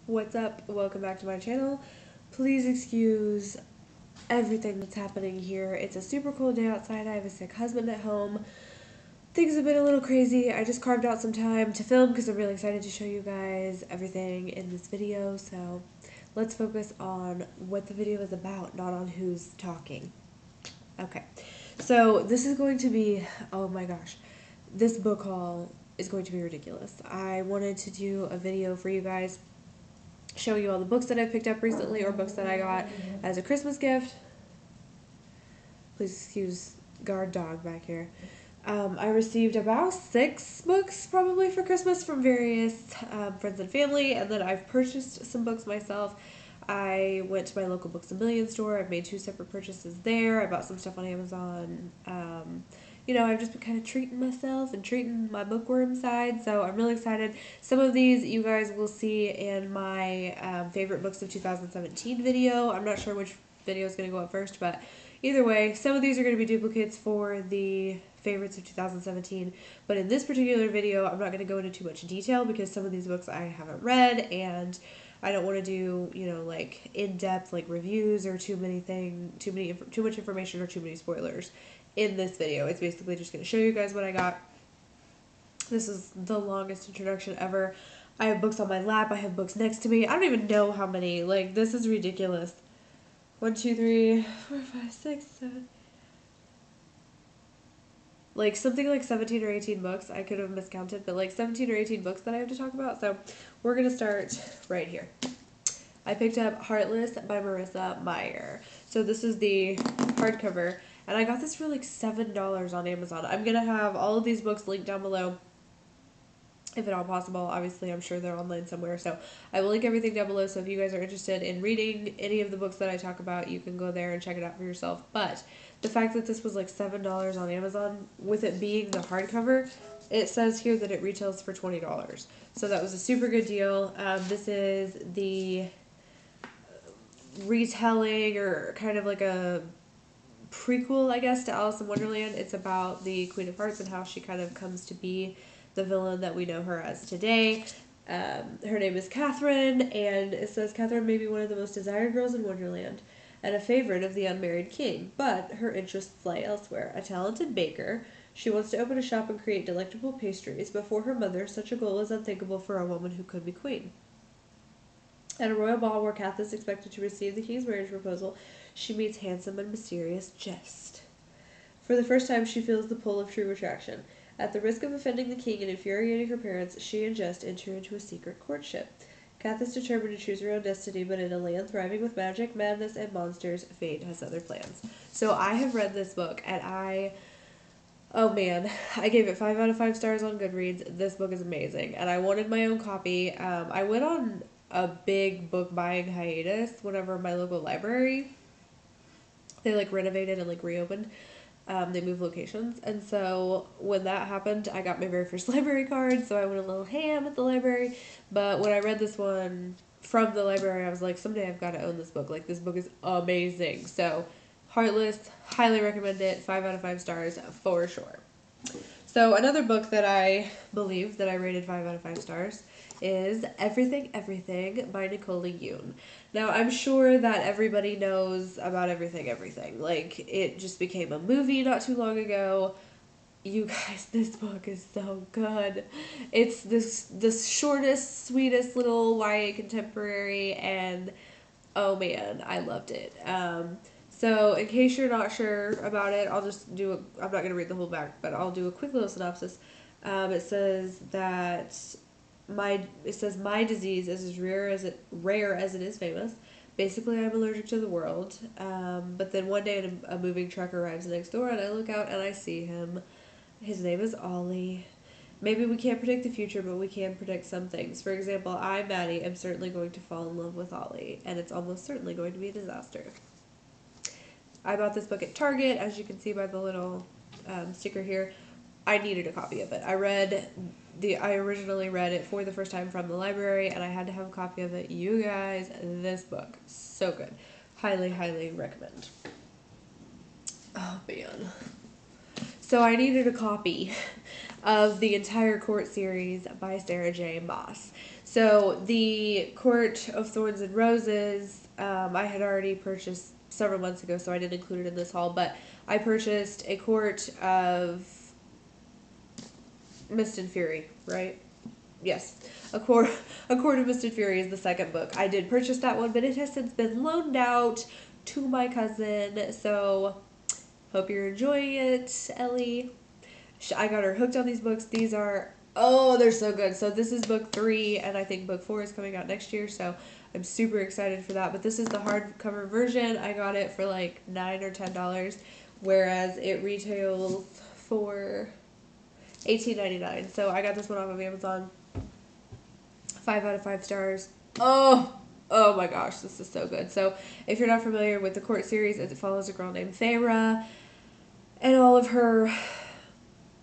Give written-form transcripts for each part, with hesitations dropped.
What's up? Welcome back to my channel. Please excuse everything that's happening here. It's a super cold day outside. I have a sick husband at home. Things have been a little crazy. I just carved out some time to film because I'm really excited to show you guys everything in this video. So let's focus on what the video is about, not on who's talking. Okay, so this is going to be, oh my gosh, this book haul is going to be ridiculous. I wanted to do a video for you guys show you all the books that I picked up recently or books that I got as a Christmas gift. Please excuse guard dog back here. I received about 6 books probably for Christmas from various friends and family, and then I've purchased some books myself. I went to my local Books A Million store. I've made 2 separate purchases there. I bought some stuff on Amazon. I've just been kind of treating myself and treating my bookworm side, so I'm really excited. Some of these you guys will see in my favorite books of 2017 video. I'm not sure which video is going to go up first, but either way, some of these are going to be duplicates for the favorites of 2017, but in this particular video, I'm not going to go into too much detail because some of these books I haven't read, and I don't want to do, like in-depth like reviews or too much information or too many spoilers in this video. It's basically just going to show you guys what I got. This is the longest introduction ever. I have books on my lap. I have books next to me. I don't even know how many. Like, this is ridiculous. 1, 2, 3, 4, 5, 6, 7. Like, something like 17 or 18 books. I could have miscounted, but like 17 or 18 books that I have to talk about. So we're going to start right here. I picked up Heartless by Marissa Meyer. So this is the hardcover, and I got this for like $7 on Amazon. I'm going to have all of these books linked down below, if at all possible. Obviously, I'm sure they're online somewhere, so I will link everything down below, so if you guys are interested in reading any of the books that I talk about, you can go there and check it out for yourself. But the fact that this was like $7 on Amazon, with it being the hardcover, it says here that it retails for $20. So that was a super good deal. This is the retelling, or kind of like a prequel, I guess, to Alice in Wonderland. It's about the Queen of Hearts and how she kind of comes to be the villain that we know her as today. Her name is Catherine, and it says Catherine may be one of the most desired girls in Wonderland and a favorite of the unmarried king, but her interests lie elsewhere. A talented baker, she wants to open a shop and create delectable pastries, but for her mother, such a goal is unthinkable for a woman who could be queen. At a royal ball where Kath is expected to receive the king's marriage proposal, she meets handsome and mysterious Jest. For the first time, she feels the pull of true attraction. At the risk of offending the king and infuriating her parents, she and Jest enter into a secret courtship. Kath is determined to choose her own destiny, but in a land thriving with magic, madness, and monsters, fate has other plans. So I have read this book, and oh man, I gave it 5 out of 5 stars on Goodreads. This book is amazing, and I wanted my own copy. I went on a big book buying hiatus whenever my local library, they like renovated and like reopened. They moved locations, and so when that happened, I got my very first library card, so I went a little ham at the library. But when I read this one from the library, I was like, someday I've got to own this book. Like, this book is amazing. So Heartless, highly recommend it. 5 out of 5 stars for sure. So another book that I believe that I rated 5 out of 5 stars is Everything Everything by Nicole Yoon. Now, I'm sure that everybody knows about Everything Everything. Like, it just became a movie not too long ago. You guys, this book is so good. It's the shortest, sweetest little YA contemporary, and oh man, I loved it. So in case you're not sure about it, I'll just I'm not going to read the whole back, but I'll do a quick little synopsis. It says that my disease is as rare as it is famous. Basically, I'm allergic to the world. But then one day a moving truck arrives next door, and I look out and I see him. His name is Ollie. Maybe we can't predict the future, but we can predict some things. For example, I, Maddie, am certainly going to fall in love with Ollie, and it's almost certainly going to be a disaster. I bought this book at Target, as you can see by the little sticker here. I needed a copy of it. I originally read it for the first time from the library, and I had to have a copy of it. You guys, this book, so good. Highly, highly recommend. Oh, man. So I needed a copy of the entire Court series by Sarah J. Maas. So the Court of Thorns and Roses, I had already purchased several months ago, so I didn't include it in this haul. But I purchased A Court of Mist and Fury, right? Yes, A Court of Mist and Fury is the second book. I did purchase that one, but it has since been loaned out to my cousin. So hope you're enjoying it, Ellie. I got her hooked on these books. These are, oh, they're so good. So this is book 3, and I think book 4 is coming out next year. So I'm super excited for that. But this is the hardcover version. I got it for like $9 or $10, whereas it retails for $18.99. So I got this one off of Amazon. 5 out of 5 stars. Oh my gosh, this is so good. So if you're not familiar with the Court series, it follows a girl named Feyre and all of her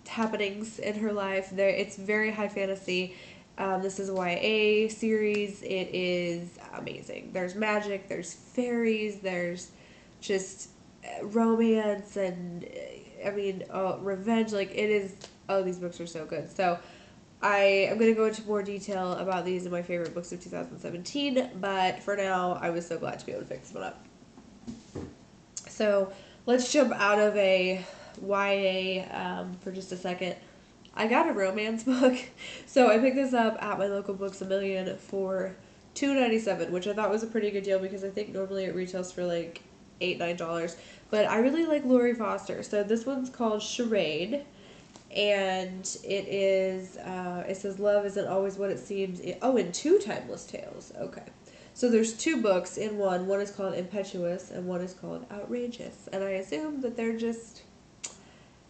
happenings in her life. It's very high fantasy. This is a YA series. It is amazing. There's magic, there's fairies, there's just romance, and revenge. Like, it is, oh, these books are so good. So I am going to go into more detail about these in my favorite books of 2017, but for now, I was so glad to be able to pick this one up. So let's jump out of a YA for just a second. I got a romance book, so I picked this up at my local Books A Million for $2.97, which I thought was a pretty good deal because I think normally it retails for like $8-9. But I really like Lori Foster, so this one's called Charade. And it is, it says love isn't always what it seems. In 2 timeless tales. Okay. So there's 2 books in one. One is called Impetuous and one is called Outrageous. And I assume that they're just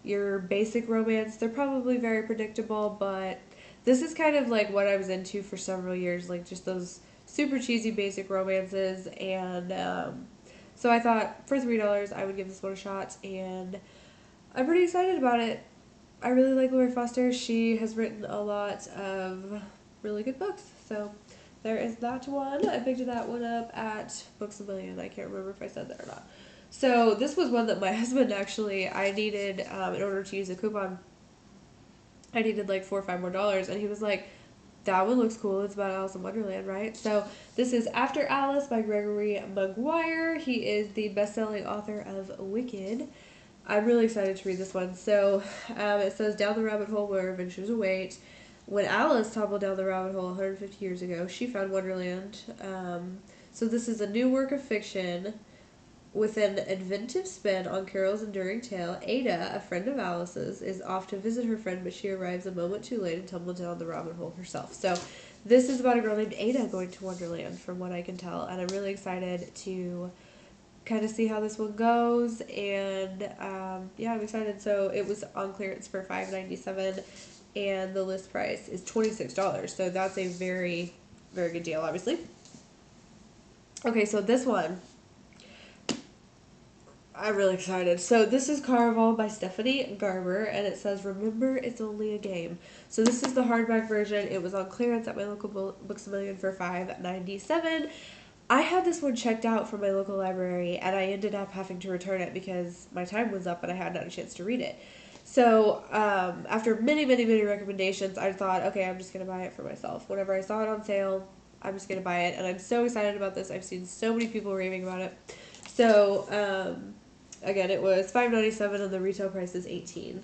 your basic romance. They're probably very predictable, but this is kind of like what I was into for several years. Like just those super cheesy basic romances. And so I thought for $3 I would give this one a shot. And I'm pretty excited about it. I really like Lori Foster. She has written a lot of really good books. So there is that one. I picked that one up at Books A Million. I can't remember if I said that or not. So this was one that my husband actually, I needed, in order to use a coupon, I needed like $4 or $5 more. And he was like, that one looks cool. It's about Alice in Wonderland, right? So this is After Alice by Gregory Maguire. He is the best-selling author of Wicked. I'm really excited to read this one. So it says, down the rabbit hole where adventures await. When Alice tumbled down the rabbit hole 150 years ago, she found Wonderland. So this is a new work of fiction with an inventive spin on Carol's enduring tale. Ada, a friend of Alice's, is off to visit her friend, but she arrives a moment too late and tumbles down the rabbit hole herself. So this is about a girl named Ada going to Wonderland, from what I can tell. And I'm really excited to kind of see how this one goes, and yeah, I'm excited. So it was on clearance for $5.97, and the list price is $26. So that's a very, very good deal, obviously. Okay, so this one, I'm really excited. So this is Caraval by Stephanie Garber, and it says, remember, it's only a game. So this is the hardback version. It was on clearance at my local Books A Million for $5.97. I had this one checked out from my local library, and I ended up having to return it because my time was up and I hadn't had a chance to read it. So after many, many, many recommendations, I thought, okay, I'm just going to buy it for myself. Whenever I saw it on sale, I'm just going to buy it, and I'm so excited about this. I've seen so many people raving about it. So, again, it was $5.97 and the retail price is $18.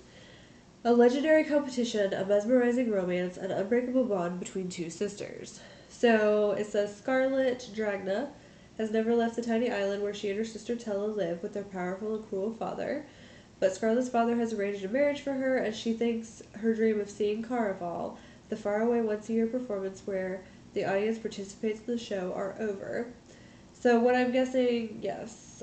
A legendary competition, a mesmerizing romance, an unbreakable bond between 2 sisters. So it says Scarlet Dragna has never left the tiny island where she and her sister Tella live with their powerful and cruel father. But Scarlet's father has arranged a marriage for her, and she thinks her dream of seeing Caraval, the faraway once-a-year performance where the audience participates in the show, are over. So what I'm guessing, yes,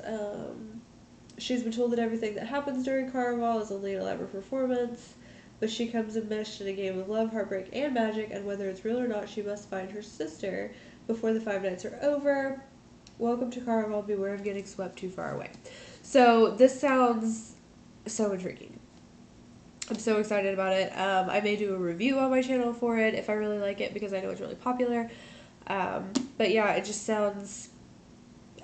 she's been told that everything that happens during Caraval is only an elaborate performance, but she comes enmeshed in a game of love, heartbreak, and magic, and whether it's real or not, she must find her sister before the 5 nights are over. Welcome to Caraval, beware of getting swept too far away. So this sounds so intriguing. I'm so excited about it. I may do a review on my channel for it if I really like it, because I know it's really popular. But yeah, it just sounds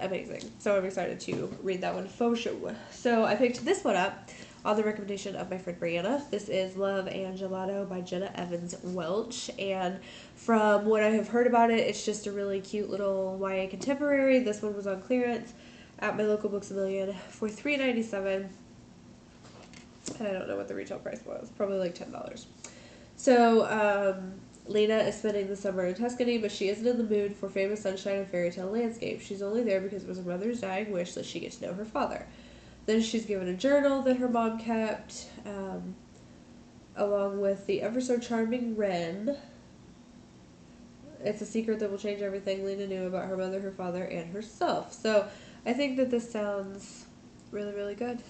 amazing. So I'm excited to read that one for sure. So I picked this one up. on the recommendation of my friend Brianna. This is Love and Gelato by Jenna Evans Welch, and from what I have heard about it, it's just a really cute little YA contemporary. This one was on clearance at my local Books A Million for $3.97, and I don't know what the retail price was, probably like $10. So, Lena is spending the summer in Tuscany, but she isn't in the mood for famous sunshine and fairy tale landscape. She's only there because it was her mother's dying wish that she get to know her father. Then she's given a journal that her mom kept, along with the ever so charming Wren. It's a secret that will change everything Lena knew about her mother, her father, and herself. So I think that this sounds really, really good.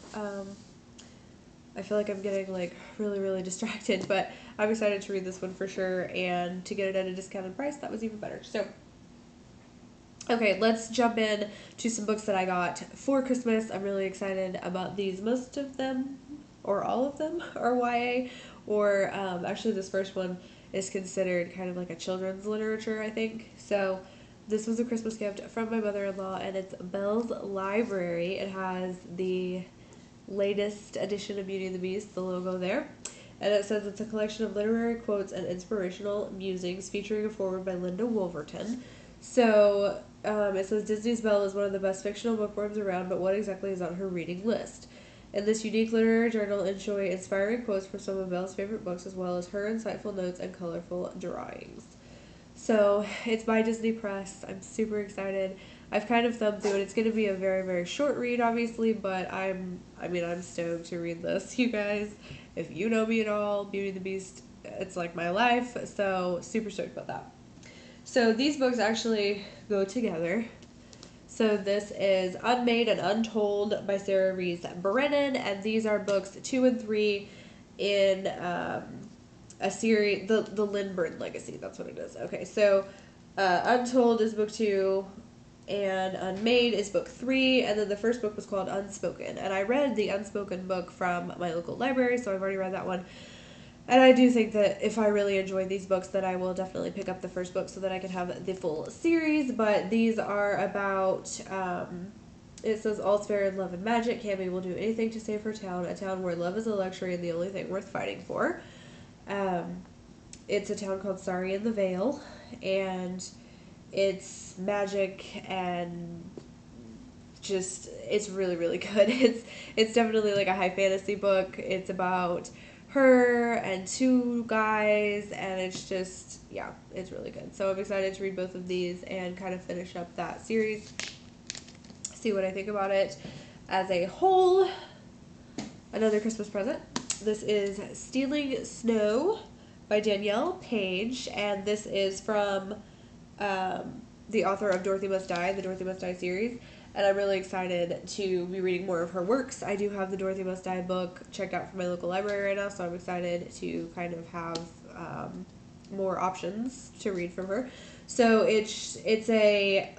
I feel like I'm getting like really, really distracted, but I'm excited to read this one for sure, and to get it at a discounted price, that was even better. So, okay, let's jump in to some books that I got for Christmas. I'm really excited about these. Most of them, or all of them, are YA, or actually this first one is considered kind of like a children's literature, I think. So this was a Christmas gift from my mother-in-law, and it's Belle's Library. It has the latest edition of Beauty and the Beast, the logo there. And it says it's a collection of literary quotes and inspirational musings featuring a foreword by Linda Wolverton. So it says Disney's Belle is one of the best fictional bookworms around, but what exactly is on her reading list? In this unique literary journal, enjoy inspiring quotes from some of Belle's favorite books, as well as her insightful notes and colorful drawings. So it's by Disney Press. I'm super excited. I've kind of thumbed through it. It's going to be a very, very short read, obviously, but I'm stoked to read this. You guys, if you know me at all, Beauty and the Beast, it's like my life, so super stoked about that. So these books actually go together. So this is Unmade and Untold by Sarah Rees Brennan, and these are books 2 and 3 in a series, the Lindbergh Legacy, that's what it is. Okay, so Untold is book 2, and Unmade is book 3, and then the first book was called Unspoken. And I read the Unspoken book from my local library, so I've already read that one. And I do think that if I really enjoy these books, that I will definitely pick up the first book so that I can have the full series. But these are about, it says, all's fair in love and magic. Cammy will do anything to save her town, a town where love is a luxury and the only thing worth fighting for. It's a town called Sorry in the Vale, and it's magic and just, it's really, really good. It's definitely like a high fantasy book. It's about her and 2 guys, and it's just, yeah, it's really good. So I'm excited to read both of these and kind of finish up that series, see what I think about it as a whole. Another Christmas present. This is Stealing Snow by Danielle Page, and this is from the author of Dorothy Must Die, the Dorothy Must Die series, and I'm really excited to be reading more of her works. I do have the Dorothy Must Die book checked out from my local library right now, so I'm excited to kind of have more options to read from her. So it's a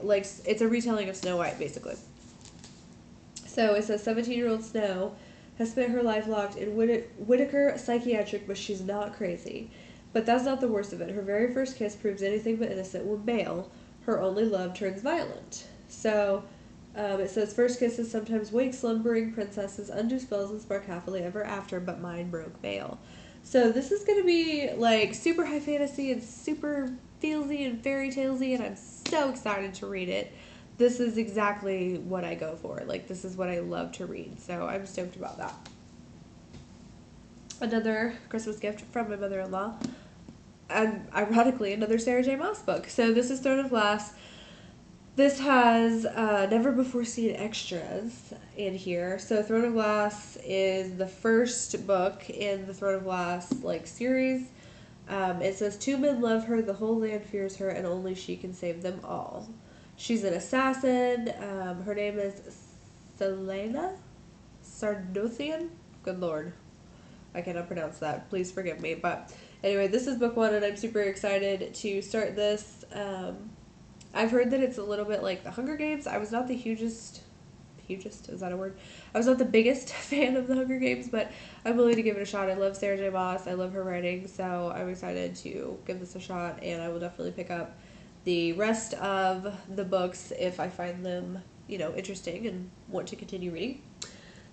retelling of Snow White, basically. So it says 17-year-old Snow has spent her life locked in Whitaker Psychiatric, but she's not crazy. But that's not the worst of it. Her very first kiss proves anything but innocent when Bale, her only love, turns violent. So it says, first kisses sometimes wake slumbering princesses, undo spells, and spark happily ever after, but mine broke Bale. So this is going to be like super high fantasy and super feelsy and fairy talesy, and I'm so excited to read it. This is exactly what I go for. Like, this is what I love to read, so I'm stoked about that. Another Christmas gift from my mother-in-law, and ironically, another Sarah J. Maas book. So this is Throne of Glass. This has never before seen extras in here. So Throne of Glass is the first book in the Throne of Glass series. It says 2 men love her, the whole land fears her, and only she can save them all. She's an assassin. Her name is Selena Sardothian. Good lord, I cannot pronounce that. Please forgive me. But anyway, this is book 1, and I'm super excited to start this. I've heard that it's a little bit like The Hunger Games. I was not the hugest, is that a word? I was not the biggest fan of The Hunger Games, but I'm willing to give it a shot. I love Sarah J. Maas. I love her writing, so I'm excited to give this a shot, and I will definitely pick up the rest of the books if I find them, interesting and want to continue reading.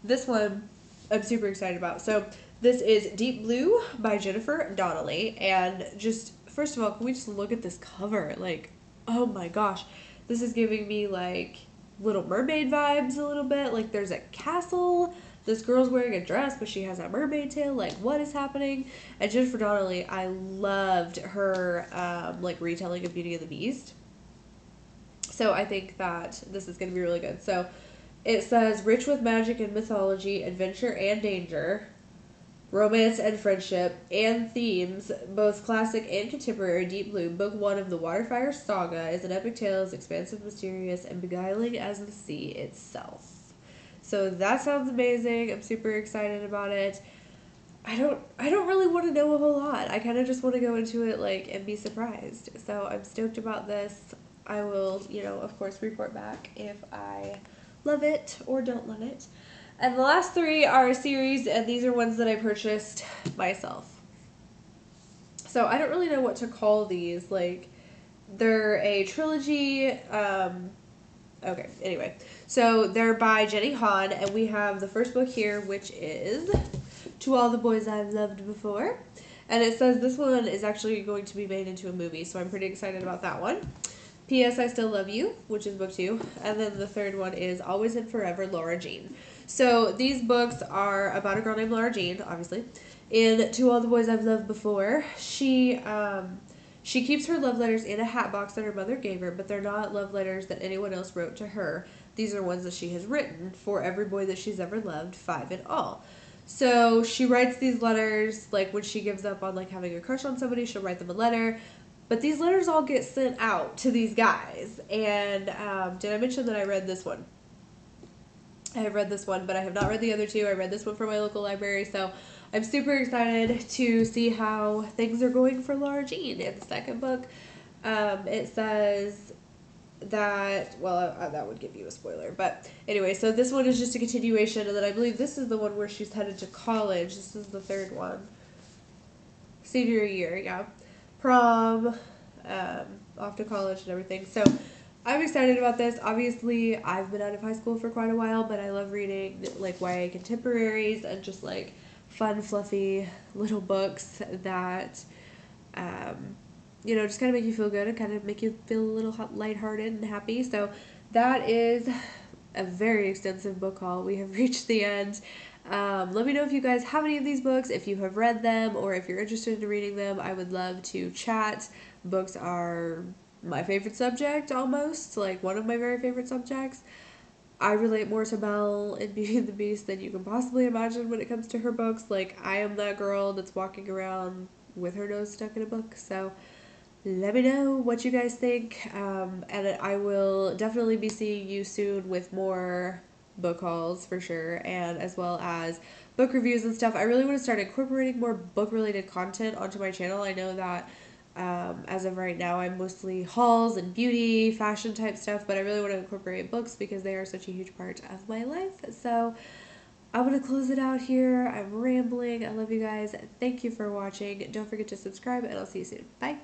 This one I'm super excited about. So this is Deep Blue by Jennifer Donnelly, and just first of all, can we just look at this cover? Like, oh my gosh, this is giving me like Little Mermaid vibes a little bit. Like there's a castle. This girl's wearing a dress, but she has a mermaid tail. Like, what is happening? And Jennifer Donnelly, I loved her like retelling of Beauty and the Beast. So I think that this is going to be really good. So it says rich with magic and mythology, adventure and danger, romance and friendship, and themes, both classic and contemporary. Deep Blue, Book 1 of the Waterfire Saga, is an epic tale as expansive, mysterious, and beguiling as the sea itself. So that sounds amazing. I'm super excited about it. I don't really want to know a whole lot. I kind of just want to go into it like and be surprised. So I'm stoked about this. I will, of course, report back if I love it or don't love it. And the last three are a series, and these are ones that I purchased myself. So I don't really know what to call these. Like, they're a trilogy. Okay, anyway. So they're by Jenny Han, and we have the first book here, which is To All the Boys I've Loved Before. And it says this one is actually going to be made into a movie, so I'm pretty excited about that one. P.S. I Still Love You, which is book 2. And then the third one is Always and Forever, Laura Jean. So these books are about a girl named Laura Jean, obviously. In To All the Boys I've Loved Before, she keeps her love letters in a hat box that her mother gave her, but they're not love letters that anyone else wrote to her. These are ones that she has written for every boy that she's ever loved, 5 in all. So she writes these letters, like when she gives up on like having a crush on somebody, she'll write them a letter. But these letters all get sent out to these guys. And did I mention that I read this one? I have read this one, but I have not read the other two. I read this one from my local library, so I'm super excited to see how things are going for Laura Jean in the second book. It says that, well, that would give you a spoiler, but anyway, so this one is just a continuation, and then I believe this is the one where she's headed to college. This is the third one. Senior year, yeah. Prom, off to college and everything. So I'm excited about this. Obviously, I've been out of high school for quite a while, but I love reading like YA contemporaries and just like fun, fluffy little books that, just kind of make you feel good and kind of make you feel a little lighthearted and happy. So that is a very extensive book haul. We have reached the end. Let me know if you guys have any of these books, if you have read them, or if you're interested in reading them. I would love to chat. Books are my favorite subject, almost, like one of my very favorite subjects. I relate more to Belle in Beauty and the Beast than you can possibly imagine when it comes to her books. Like, I am that girl that's walking around with her nose stuck in a book, so let me know what you guys think, and I will definitely be seeing you soon with more book hauls for sure, and as well as book reviews and stuff. I really want to start incorporating more book related content onto my channel. I know that as of right now I'm mostly hauls and beauty, fashion type stuff, but I really want to incorporate books because they are such a huge part of my life. So I'm going to close it out here. I'm rambling. I love you guys. Thank you for watching. Don't forget to subscribe, and I'll see you soon. Bye.